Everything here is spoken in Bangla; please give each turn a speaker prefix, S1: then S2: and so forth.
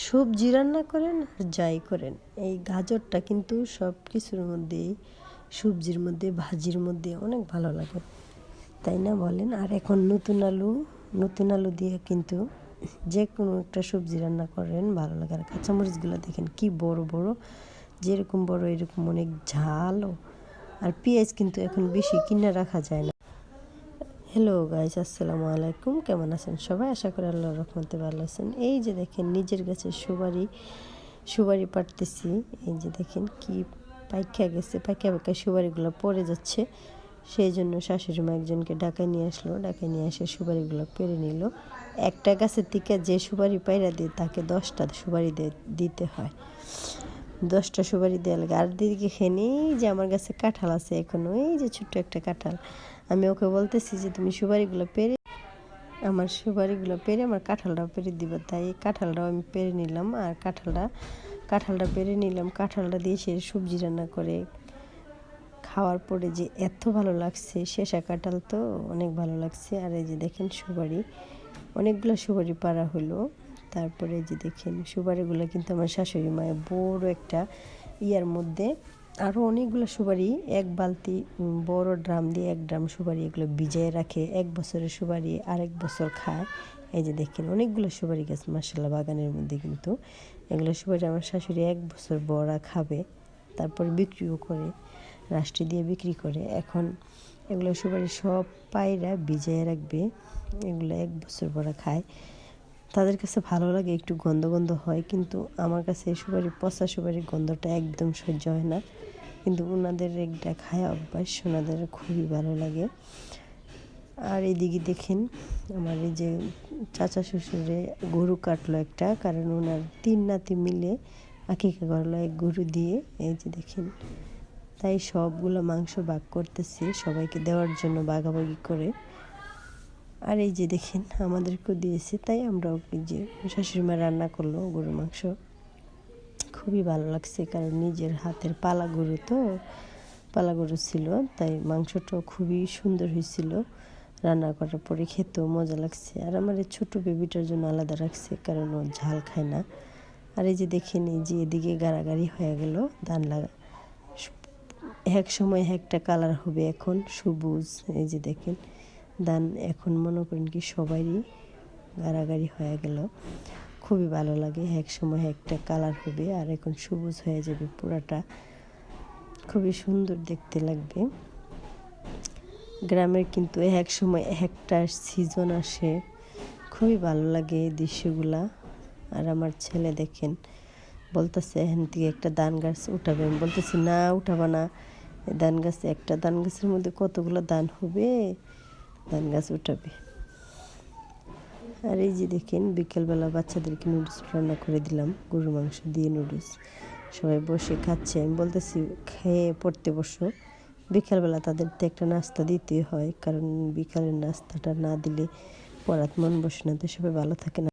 S1: সবজি রান্না করেন আর যাই করেন, এই গাজরটা কিন্তু সব কিছুর মধ্যেই, সবজির মধ্যে, ভাজির মধ্যে অনেক ভালো লাগে, তাই না বলেন? আর এখন নতুন আলু দিয়ে কিন্তু যে কোনো একটা সবজি রান্না করেন ভালো লাগে। আর কাঁচামরিচগুলো দেখেন কি বড় বড়, যেরকম বড় এরকম অনেক ঝালও। আর পেঁয়াজ কিন্তু এখন বেশি কিনে রাখা যায় না। হ্যালো গাইস, আসসালামু আলাইকুম। কেমন আছেন সবাই? আশা করি আল্লাহর রহমতে ভালো আছেন। এই যে দেখেন নিজের কাছে সুপারি পাড়তেছি। এই যে দেখেন কি পাইকা গেছে, পাইকা সুপারিগুলো পড়ে যাচ্ছে। সেই জন্য শাশুড়ি মা একজনকে ডাকায় নিয়ে আসলো, ডাকায় নিয়ে এসে সুপারিগুলো পেরে নিল। একটা গাছের থেকে যে সুপারি পাইরা দিয়ে তাকে 10টা সুপারি দিতে হয়, 10টা সুপারি দেওয়া লাগে। আর দিদিকে খেয়ে যে আমার কাছে কাঁঠাল আছে এখনো, এই যে ছোট্ট একটা কাঁঠাল। আমি ওকে বলতেছি যে তুমি সুপারিগুলো পেরে আমার কাঁঠালটাও পেরে দিবা। তাই কাঁঠালটাও আমি পেরে নিলাম। আর কাঁঠালটা পেরে নিলাম। কাঁঠালটা দিয়ে সে সবজি রান্না করে খাওয়ার পরে যে এত ভালো লাগছে, শেষা কাঁঠাল তো অনেক ভালো লাগছে। আর এই যে দেখেন অনেকগুলো সুপারি পাড়া হলো। তারপরে যে দেখেন সুপারিগুলো কিন্তু আমার শাশুড়ি মায়ের বড় একটা ইয়ার মধ্যে আরও অনেকগুলো সুপারি, এক বালতি বড় ড্রাম দিয়ে 1 ড্রাম সুপারি এগুলো ভিজিয়ে রাখে। 1 বছরের সুপারি আরেক বছর খায়। এই যে দেখেন অনেকগুলো সুপারি গাছ মাশাআল্লাহ বাগানের মধ্যে, কিন্তু এগুলো সুপারি আমার শাশুড়ি 1 বছর বড়া খাবে, তারপর বিক্রিও করে, রাষ্ট্রী দিয়ে বিক্রি করে। এখন এগুলো সুপারি সব পায়রা ভিজিয়ে রাখবে, এগুলো 1 বছর বড়া খায়। তাদের কাছে ভালো লাগে, একটু গন্ধ গন্ধ হয়, কিন্তু আমার কাছে পচা সুপারির গন্ধটা একদম সহ্য হয় না। কিন্তু ওনাদের একটা খায় অভ্যাস, ওনাদের খুবই ভালো লাগে। আর এদিকে দেখেন আমার এই যে চাচা শ্বশুরে গরু কাটলো একটা, কারণ ওনার 3 নাতি মিলে আকিকা করলো এক গরু দিয়ে। এই যে দেখেন, তাই সবগুলো মাংস ভাগ করতেছি সবাইকে দেওয়ার জন্য ভাগাভাগি করে। আর এই যে দেখেন আমাদেরকেও দিয়েছে, তাই আমরাও যে শাশুড়ি মা রান্না করলো গরুর মাংস, খুবই ভালো লাগছে। কারণ নিজের হাতের পালা গরু ছিল, তাই মাংসটাও খুবই সুন্দর হয়েছিল। রান্না করার পরে খেতেও মজা লাগছে। আর আমার এই ছোটো বেবিটার জন্য আলাদা রাখছে, কারণ ও ঝাল খায় না। আর এই যে দেখেন এই যে এদিকে গাড়াগাড়ি হয়ে গেল ধান লাগা, এক সময় একটা কালার হবে, এখন সবুজ। এই যে দেখেন ধান এখন মনে করেন কি সবারই গাড়াগাড়ি হয়ে গেল, খুবই ভালো লাগে। এক সময় একটা কালার হবে আর এখন সবুজ হয়ে যাবে পুরাটা, খুবই সুন্দর দেখতে লাগবে। গ্রামের কিন্তু এক সময় একটা সিজন আসে, খুবই ভালো লাগে এই দৃশ্যগুলা। আর আমার ছেলে দেখেন বলতেছে এখান থেকে একটা ধান গাছ উঠাবে, আমি বলতেছি না উঠাবা না, একটা ধান গাছের মধ্যে কতগুলো ধান হবে, ধান গাছ উঠাবে। আর এই যে দেখেন বিকেলবেলা বাচ্চাদেরকে নুডলস রান্না করে দিলাম, গরুর মাংস দিয়ে নুডলস, সবাই বসে খাচ্ছে। আমি বলতেছি খেয়ে পড়তে বসো, বিকেলবেলা তাদের তো একটা নাস্তা দিতে হয়, কারণ বিকালের নাস্তাটা না দিলে পড়াতে মন বসে না, তো সবাই ভালো থাকে না।